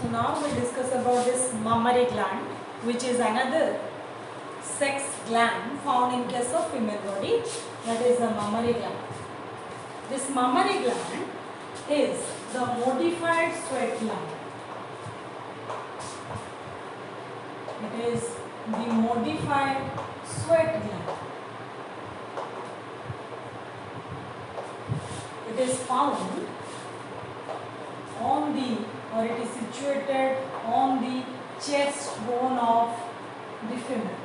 So now we discuss about this mammary gland, which is another sex gland found in case of female body, that is the mammary gland. This mammary gland is the modified sweat gland. It is the modified sweat gland. It is found on the, or it is situated on the chest bone of the female.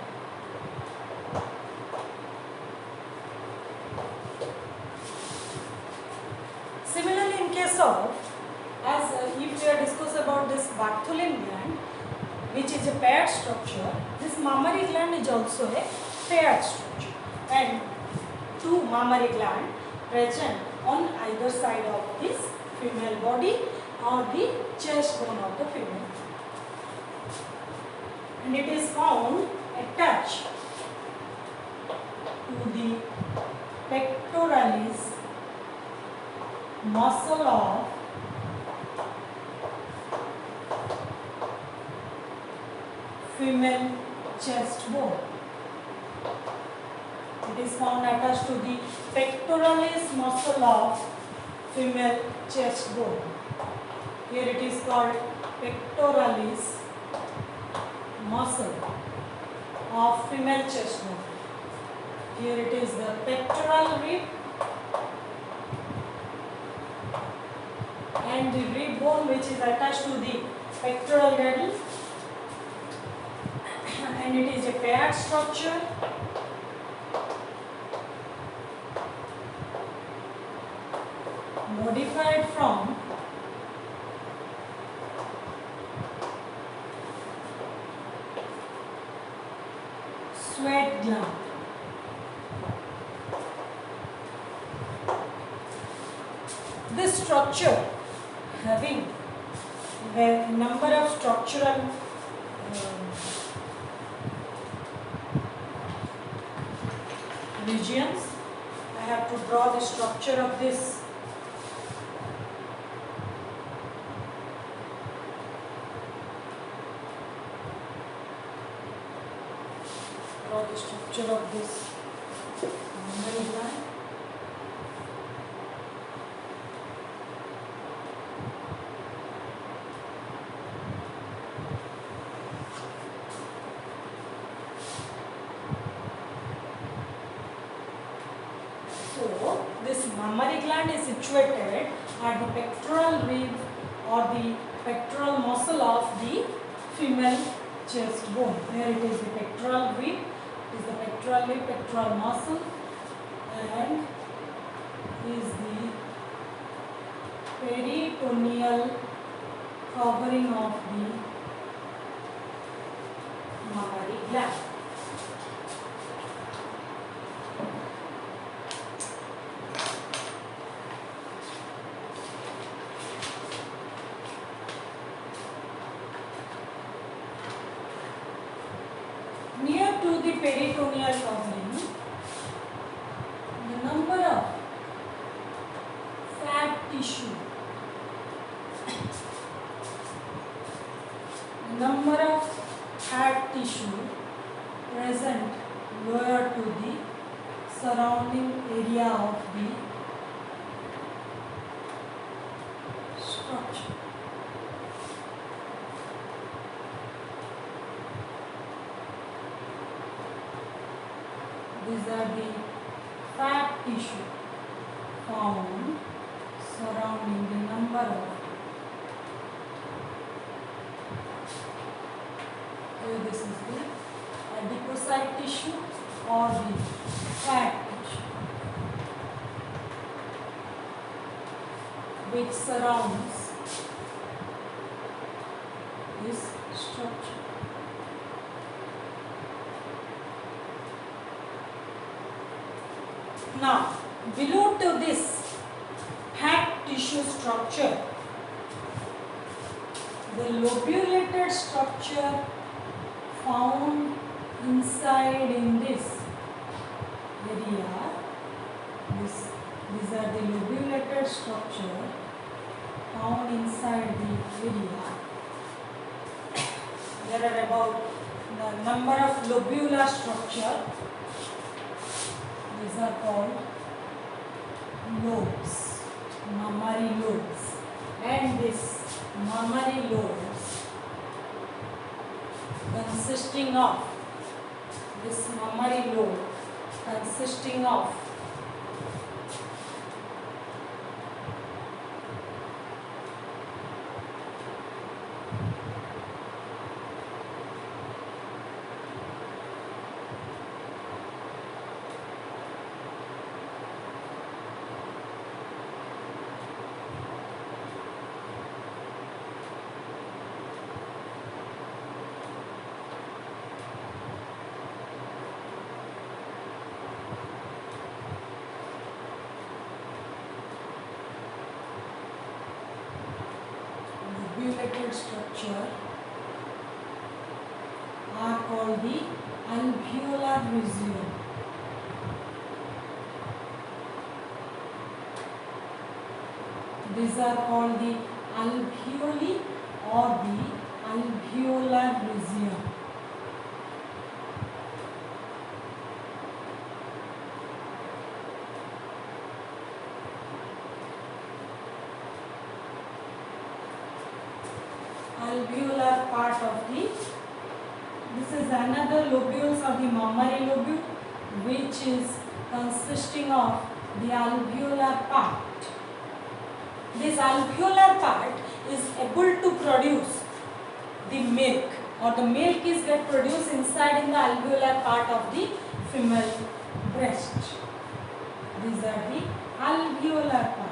Similarly, in case of, as if we are discuss about this Bartholin gland, which is a paired structure, this mammary gland is also a paired structure, and two mammary gland present on either side of this female body or the chest bone of the female, and it is found attached to the pectoralis muscle of female chest bone. It is found attached to the pectoralis muscle of female chest bone. Here it is called pectoralis muscle of female chest bone. Here it is the pectoral rib and the rib bone, which is attached to the pectoral girdle, and it is a paired structure. Modified from sweat gland. This structure having a number of structural regions. I have to draw the structure of this. Draw the structure of this mammary gland. So, this mammary gland is situated at the pectoral rib or the pectoral muscle of the female chest bone. Here it is the pectoral rib, it is the pectoral rib, pectoral muscle, and is the peritoneal covering of the mammary gland. Near to the peritoneal covering, the number of fat tissue, present lower to the surrounding area of the structure. These are the fat tissue found surrounding the number of. Here this is the adipocyte tissue or the fat tissue which surrounds this structure. Now, below to this fat tissue structure, the lobulated structure found inside in this area, these are the lobulated structure found inside the area There are about the number of lobular structure. These are called lobes, mammary lobes, and this mammary lobes consisting of this mammary lobe consisting of lobulated structure are called the alveolar region. These are called the alveoli or the alveolar region. Alveolar part of the, this is another lobules of the mammary lobule, which is consisting of the alveolar part. This alveolar part is able to produce the milk, or the milk is get produced inside in the alveolar part of the female breast. These are the alveolar parts.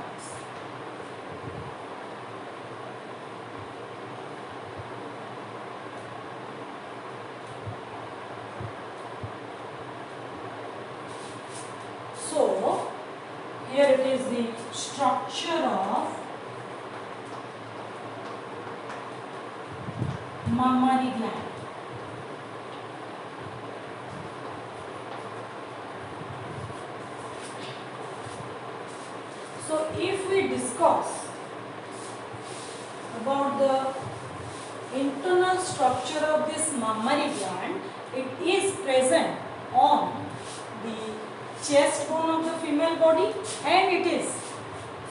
So, here it is the structure of mammary gland. So, if we discuss about the internal structure of this mammary gland, it is present on the chest bone of the female body, and it is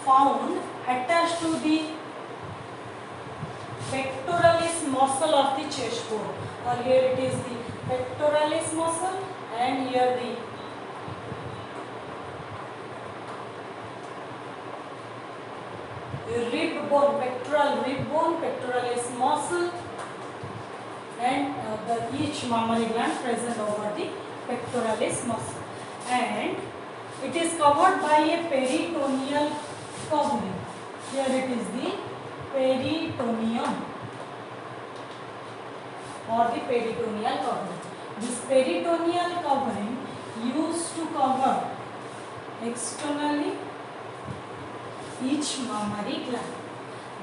found attached to the pectoralis muscle of the chest bone. Or here it is the pectoralis muscle, and here the rib bone, pectoral rib bone, pectoralis muscle, and each mammary gland present over the pectoralis muscle. And it is covered by a peritoneal covering. Here it is the peritoneum or the peritoneal covering. This peritoneal covering used to cover externally each mammary gland.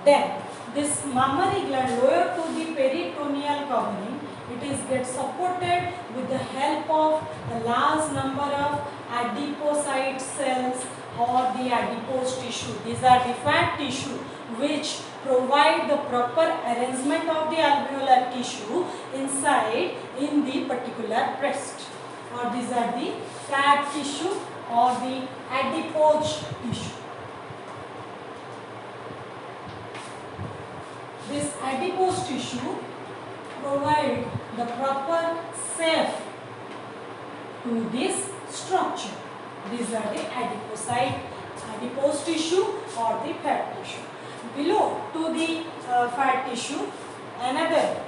Then this mammary gland lower to the peritoneal covering, it is get supported with the help of a large number of adipocyte cells or the adipose tissue. These are the fat tissue which provide the proper arrangement of the alveolar tissue inside in the particular breast. Or these are the fat tissue or the adipose tissue. This adipose tissue provide the proper shape to this structure. These are the adipose tissue or the fat tissue. Below to the fat tissue, another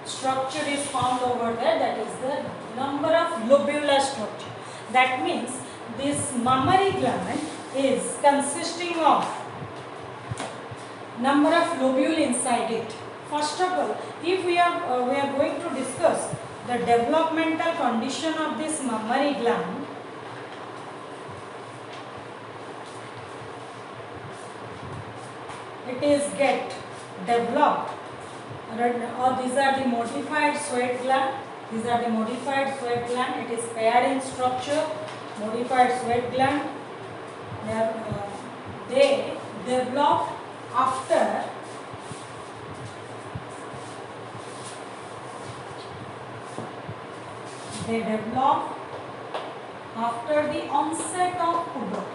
structure is found over there, that is the number of lobular structure. That means this mammary gland is consisting of number of lobule inside it. First of all, if we are going to discuss the developmental condition of this mammary gland, it is get developed, or these are the modified sweat gland. These are the modified sweat gland. It is paired in structure. Modified sweat gland. They develop after They develop after the onset of puberty.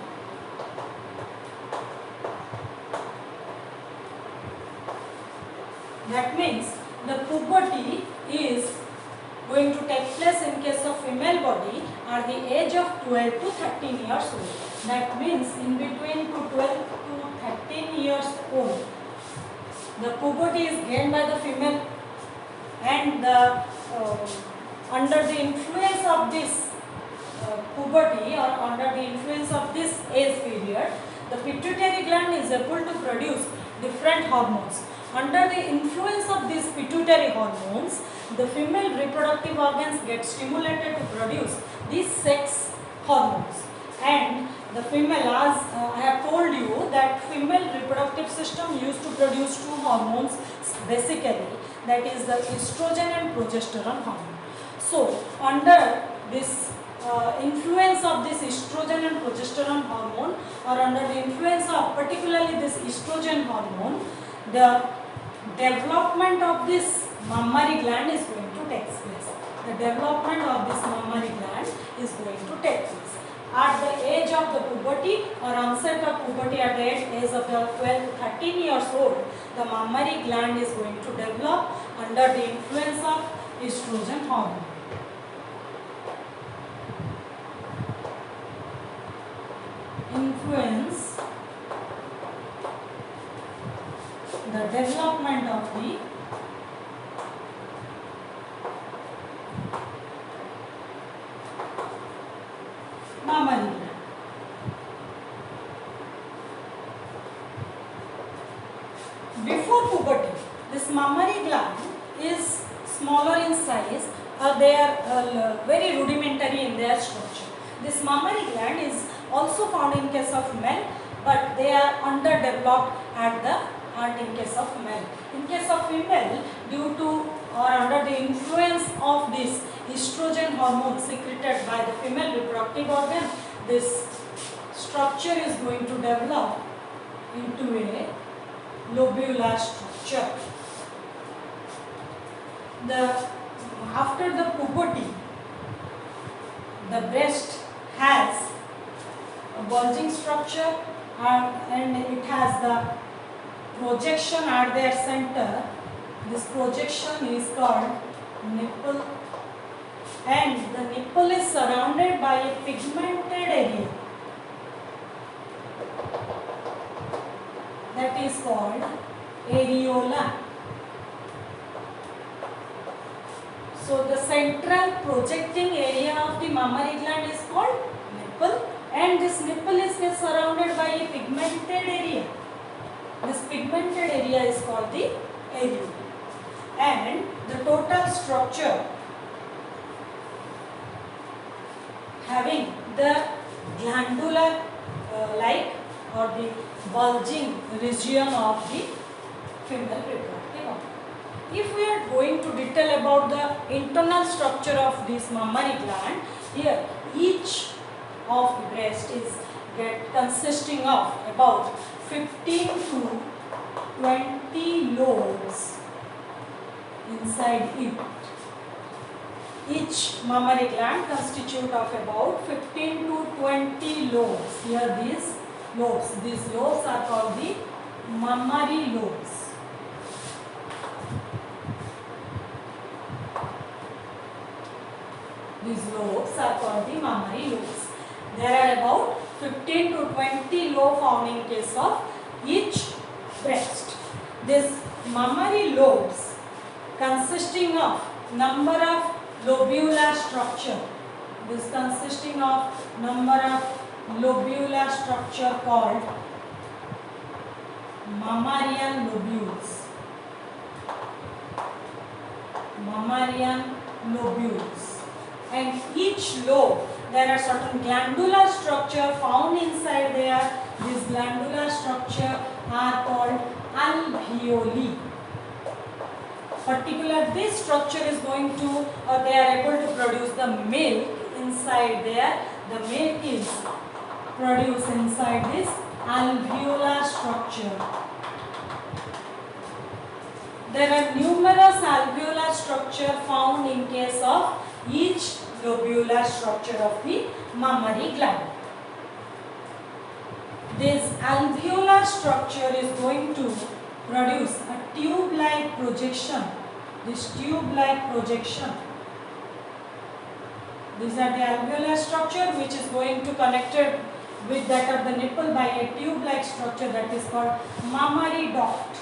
That means the puberty is going to take place in case of female body at the age of 12 to 13 years old. That means in between to 12 to 13 years old, the puberty is gained by the female, and under the influence of this puberty, or under the influence of this age period, the pituitary gland is able to produce different hormones. Under the influence of these pituitary hormones, the female reproductive organs get stimulated to produce these sex hormones. And the female, as I have told you, that female reproductive system used to produce two hormones basically, that is the estrogen and progesterone hormone. So under this influence of this estrogen and progesterone hormone, or under the influence of particularly this estrogen hormone, the development of this mammary gland is going to take place. The development of this mammary gland is going to take place. At the age of the puberty or onset of puberty, at the age of the 12 to 13 years old, the mammary gland is going to develop under the influence of estrogen hormone. Influence the development of the mammary gland. Before puberty, this mammary gland is smaller in size, or they are very rudimentary in their structure. This mammary gland is also found in case of male, but they are underdeveloped in case of male. In case of female, due to or under the influence of this estrogen hormone secreted by the female reproductive organ, this structure is going to develop into a lobular structure. After the puberty, the breast has a bulging structure, and it has the projection at their center. This projection is called nipple, and the nipple is surrounded by a pigmented area that is called areola. So the central projecting area of the mammary gland is called nipple, and this nipple is surrounded by a pigmented area. This pigmented area is called the areola, and the total structure having the glandular like or the bulging region of the female reproductive organ. If we are going to detail about the internal structure of this mammary gland, here each of the breast is consisting of about 15 to 20 lobes inside it. Each mammary gland constitutes of about 15 to 20 lobes. Here these lobes are called the mammary lobes. These lobes are called the mammary lobes. There are about 15 to 20 lobes found in case of each breast. These mammary lobes consisting of number of lobular structure. This consisting of number of lobular structure called mammalian lobules. Mammalian lobules. And each lobe, there are certain glandular structure found inside there. These glandular structure are called alveoli. Particular this structure is going to, they are able to produce the milk inside there. The milk is produced inside this alveolar structure. There are numerous alveolar structure found in case of each lobular structure of the mammary gland. This alveolar structure is going to produce a tube-like projection. This tube-like projection. These are the alveolar structure which is going to connected with that of the nipple by a tube-like structure that is called mammary duct.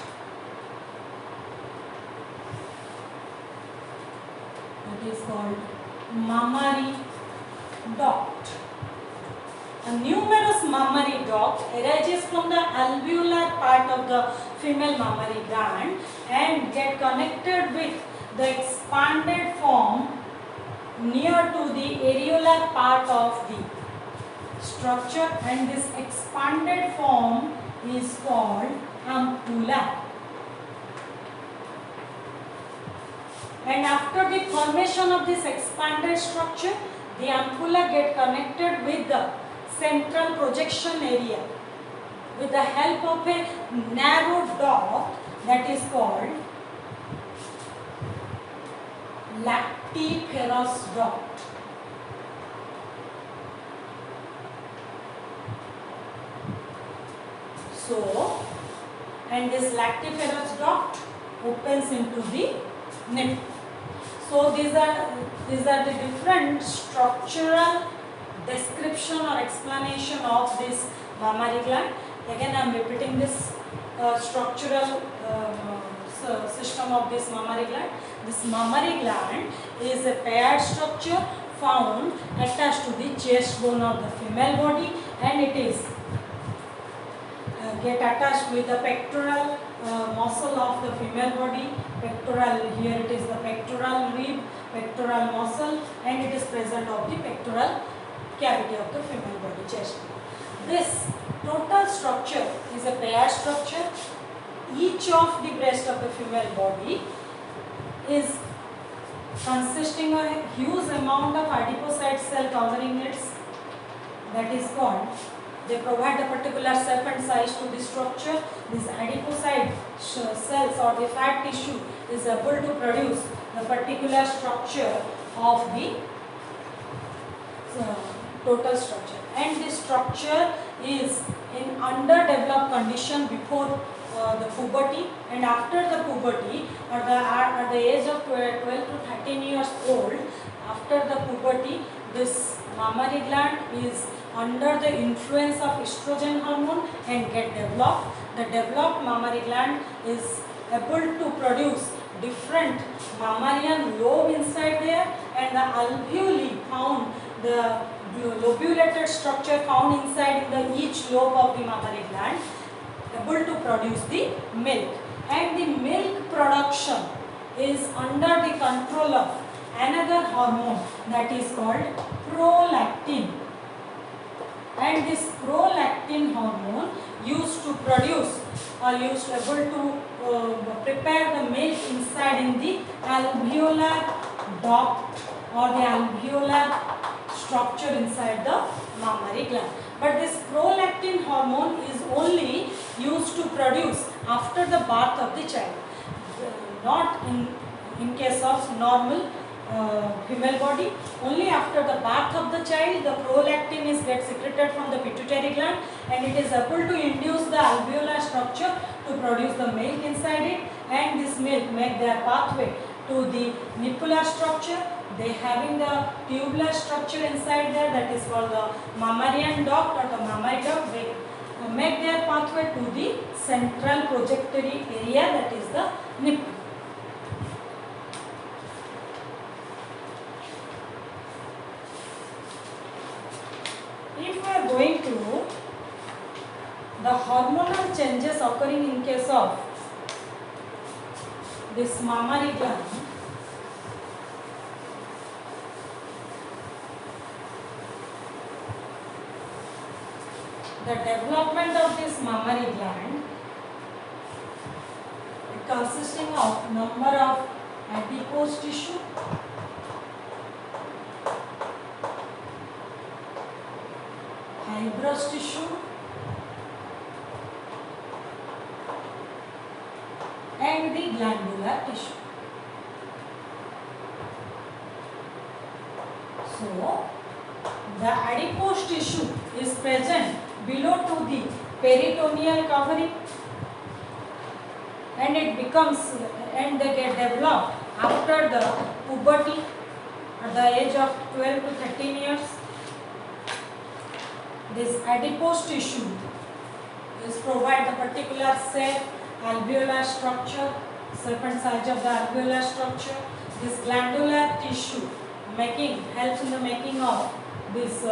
That is called mammary duct. A numerous mammary duct arises from the alveolar part of the female mammary gland and get connected with the expanded form near to the areolar part of the structure, and this expanded form is called ampulla. And after the formation of this expanded structure, the ampulla get connected with the central projection area with the help of a narrow duct that is called lactiferous duct. So, and this lactiferous duct opens into the nipple. So these are the different structural description or explanation of this mammary gland. Again, I am repeating this structural system of this mammary gland. This mammary gland is a paired structure found attached to the chest bone of the female body, and it is get attached with the pectoral muscle of the female body. Pectoral, here it is the pectoral rib, pectoral muscle, and it is present of the pectoral cavity of the female body, chest. This total structure is a paired structure. Each of the breast of the female body is consisting of a huge amount of adipocyte cell covering its, that is called, they provide a particular shape and size to the structure. This adipocyte cells or the fat tissue is able to produce the particular structure of the total structure, and this structure is in underdeveloped condition before the puberty, and after the puberty at the age of 12 to 13 years old, after the puberty, this mammary gland is under the influence of estrogen hormone and get developed. The developed mammary gland is able to produce different mammalian lobe inside there, and the alveoli found, the lobulated structure found inside in the each lobe of the mammary gland able to produce the milk, and the milk production is under the control of another hormone that is called prolactin, and this prolactin hormone used to produce or used able to prepare the milk inside in the alveolar duct or the alveolar structure inside the mammary gland. But this prolactin hormone is only used to produce after the birth of the child, not in case of normal female body. Only after the birth of the child the prolactin is get secreted from the pituitary gland, and it is able to induce the alveolar structure to produce the milk inside it, and this milk make their pathway to the nippular structure. They having the tubular structure inside there, that is called the mammarian duct or the mammary duct. They make their pathway to the central projectory area, that is the nipple. If we are going to the hormonal changes occurring in case of this mammary gland, the development of this mammary gland, it consisting of number of adipose tissue, fibrous tissue, and the glandular tissue. So the adipose tissue is present below to the peritoneal covering, and it becomes, and they get developed after the puberty at the age of 12 to 13 years. This adipose tissue is provide the particular shape, alveolar structure, shape and size of the alveolar structure. This glandular tissue helps in the making of this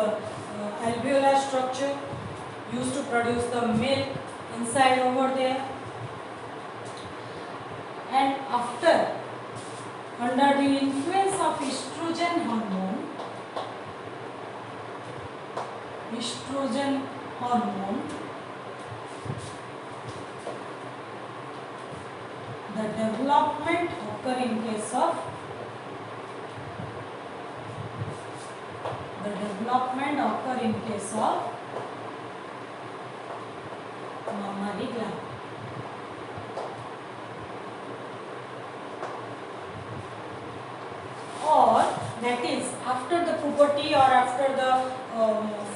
alveolar structure, used to produce the milk inside over there. And after, under the influence of estrogen hormone, the development occur in case of mammary gland. Or that is after the puberty or after the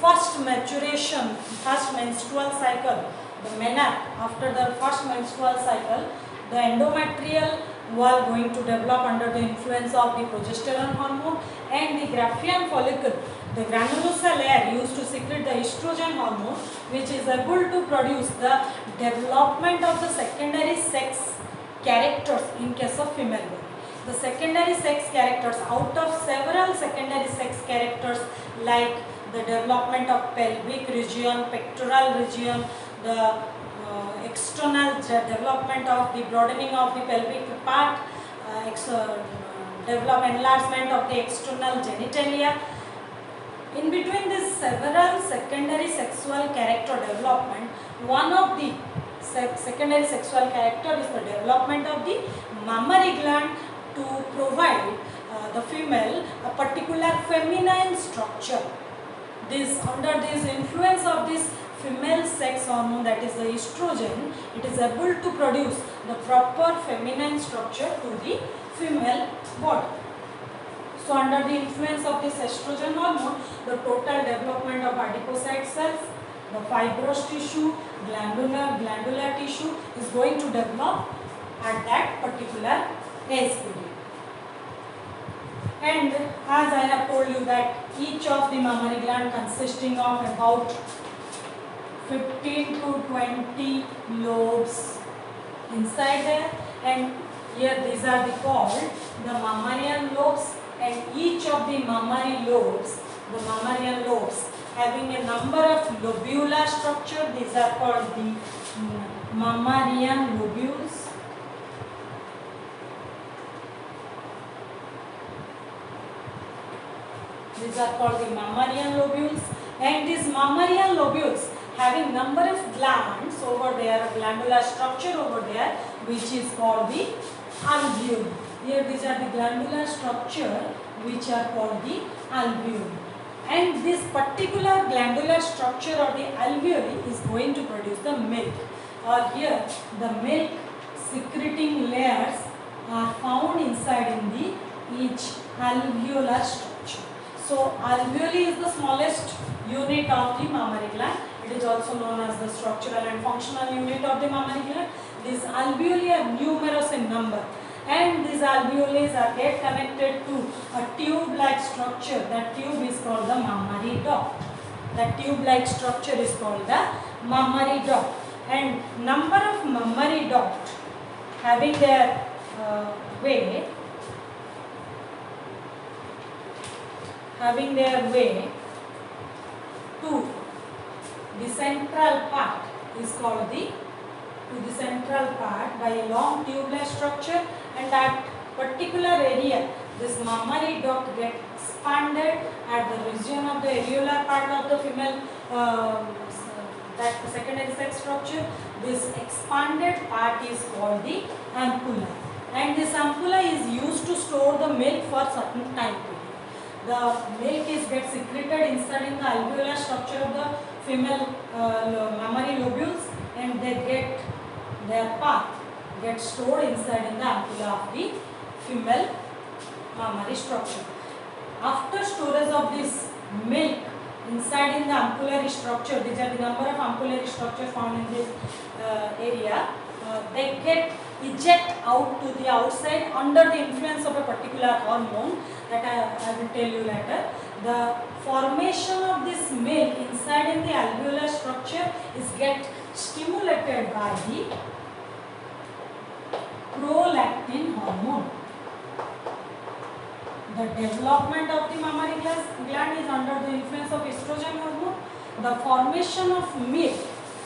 first maturation, first menstrual cycle, the menarche, after the first menstrual cycle, the endometrial wall going to develop under the influence of the progesterone hormone, and the Graafian follicle, the granulosa layer used to secrete the estrogen hormone, which is able to produce the development of the secondary sex characters in case of female body. The secondary sex characters, out of several secondary sex characters like the development of pelvic region, pectoral region, the external development of the broadening of the pelvic part, enlargement of the external genitalia. In between these several secondary sexual character development, one of the secondary sexual character is the development of the mammary gland to provide the female a particular feminine structure. This, under this influence of this female sex hormone, that is the estrogen, it is able to produce the proper feminine structure to the female body. So under the influence of this estrogen hormone, the total development of adipocyte cells, the fibrous tissue, glandular tissue is going to develop at that particular age period. And as I have told you that each of the mammary gland consisting of about 15 to 20 lobes inside there, and here these are called the mammalian lobes, and each of the mammary lobes, the mammalian lobes having a number of lobular structure, these are called the mammalian lobules. These are called the mammalian lobules, and these mammalian lobules having number of glands over there, glandular structure over there, which is called the alveoli. Here these are the glandular structure which are called the alveoli. And this particular glandular structure of the alveoli is going to produce the milk. Here the milk secreting layers are found inside in the each alveolar structure. So alveoli is the smallest unit of the mammary gland. It is also known as the structural and functional unit of the mammary gland. These alveoli are numerous in number, and these alveoli are get connected to a tube-like structure. That tube is called the mammary duct. That tube-like structure is called the mammary duct. And number of mammary duct having their way to the central part is called the central part by a long tube-like structure, and that particular area, this mammary duct get expanded at the region of the areolar part of the female that secondary sex structure. This expanded part is called the ampulla, and this ampulla is used to store the milk for certain time period. The milk is get secreted inside in the alveolar structure of the female mammary lobules, and they get their path get stored inside in the ampulla of the female mammary structure. after storage of this milk inside in the ampullary structure, these are the number of ampullary structures found in this area, they get eject out to the outside under the influence of a particular hormone that I will tell you later. The formation of this milk inside in the alveolar structure is get stimulated by the prolactin hormone. The development of the mammary gland is under the influence of estrogen hormone. The formation of milk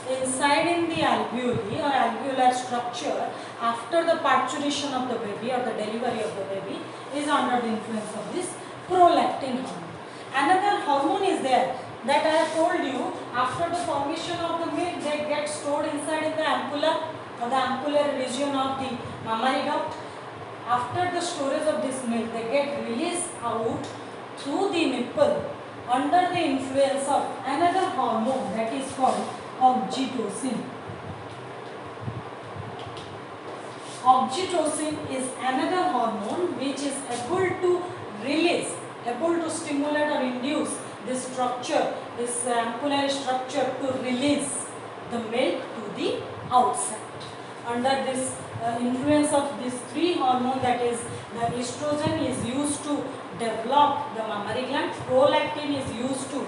inside in the alveoli or alveolar structure after the parturition of the baby or the delivery of the baby is under the influence of this prolactin hormone. Another hormone is there that I have told you, after the formation of the milk they get stored inside in the ampulla or the ampullary region of the mammary duct. After the storage of this milk, they get released out through the nipple under the influence of another hormone that is called oxytocin. Oxytocin is another hormone which is able to release, able to stimulate or induce this structure, this ampullary structure to release the milk to the outside. Under this influence of these three hormones, that is the estrogen is used to develop the mammary gland, prolactin is used to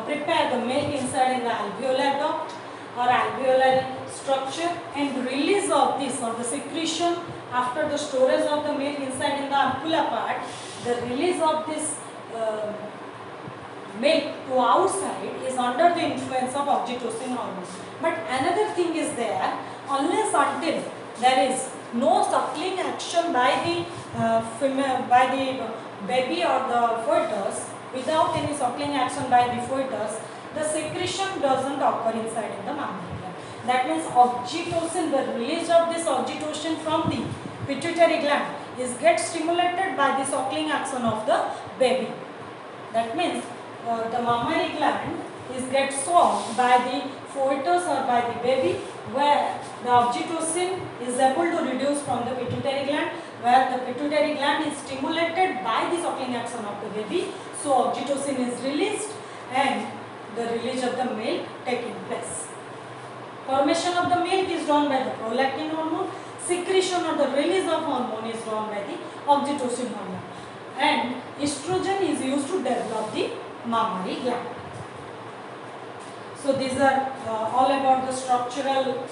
prepare the milk inside in the alveolar duct or alveolar structure, and release of this or the secretion after the storage of the milk inside in the ampulla part, the release of this milk to outside is under the influence of oxytocin hormone. But another thing is there, unless until there is no suckling action by the baby or the fetus, without any suckling action by the fetus, the secretion doesn't occur inside in the mammary gland. That means oxytocin, the release of this oxytocin from the pituitary gland is get stimulated by the suckling action of the baby. That means the mammary gland is get sucked by the fetus or by the baby, where the oxytocin is able to reduce from the pituitary gland, where the pituitary gland is stimulated by the suckling action of the baby. So oxytocin is released and the release of the milk taking place. Formation of the milk is done by the prolactin hormone. Secretion or the release of hormone is done by the oxytocin hormone. And estrogen is used to develop the mammary gland. So these are all about the structural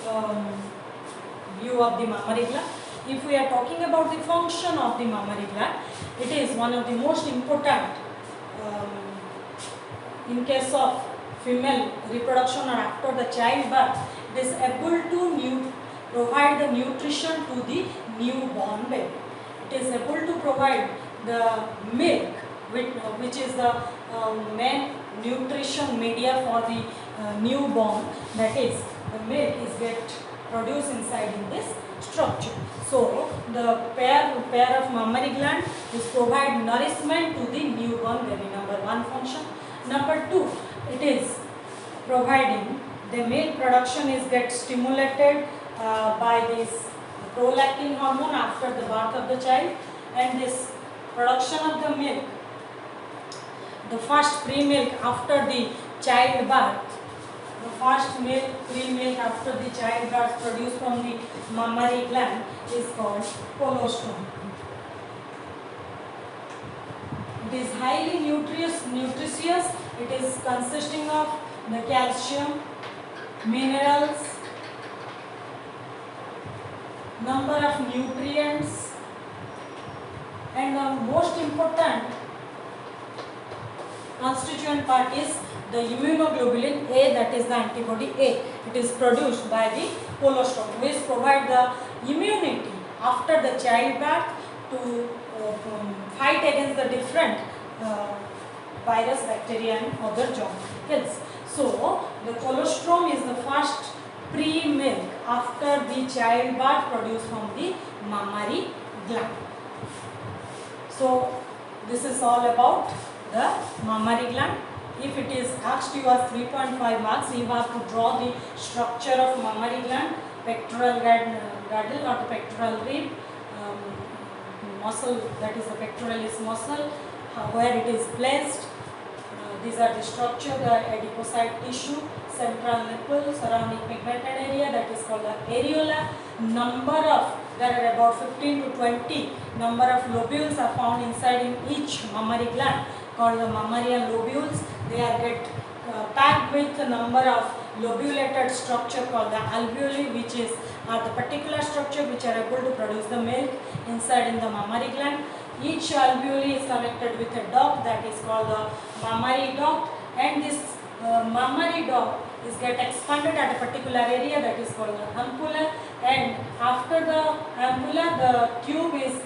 view of the mammary gland. If we are talking about the function of the mammary gland, it is one of the most important in case of female reproduction or after the childbirth. It is able to provide the nutrition to the newborn baby. It is able to provide the milk, which is the main nutrition media for the newborn. That is, the milk is get produced inside in this structure. So the pair of mammary gland is provide nourishment to the newborn baby. Number one function. Number two, it is providing the milk production is get stimulated by this prolactin hormone after the birth of the child, and this production of the milk, the first pre-milk after the childbirth, the first milk, pre-milk after the childbirth produced from the mammary gland is called colostrum. It is highly nutritious. It is consisting of the calcium, minerals, number of nutrients, and the most important constituent part is the immunoglobulin A, that is the antibody A. It is produced by the colostrum, which provide the immunity after the childbirth to fight against the different virus, bacteria and other germ particles. So the colostrum is the first pre-milk after the childbirth produced from the mammary gland. So this is all about the mammary gland. If it is asked you as 3.5 marks, you have to draw the structure of mammary gland, pectoral girdle or the pectoral rib, muscle, that is the pectoralis muscle, where it is placed. These are the structure, the adipocyte tissue, central nipple, surrounding pigmented area, that is called the areola. Number of, there are about 15 to 20 number of lobules are found inside in each mammary gland called the mammalian lobules. They are packed with a number of lobulated structure called the alveoli, which is the particular structure which are able to produce the milk inside in the mammary gland. Each alveoli is connected with a duct that is called the mammary duct, and this mammary duct is get expanded at a particular area that is called the ampulla, and after the ampulla the tube is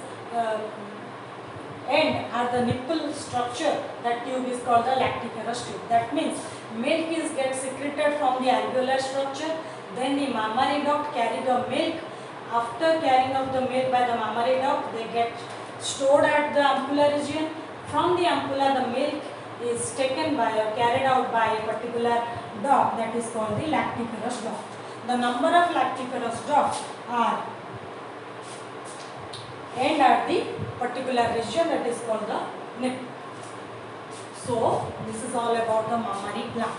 end at the nipple structure. That tube is called the lactiferous tube. That means milk is get secreted from the alveolar structure, then the mammary duct carry the milk. After carrying of the milk by the mammary duct, they get stored at the ampulla region. From the ampulla, the milk is taken by or carried out by a particular duct that is called the lactiferous duct. The number of lactiferous ducts are end at the particular region that is called the nipple. So this is all about the mammary gland.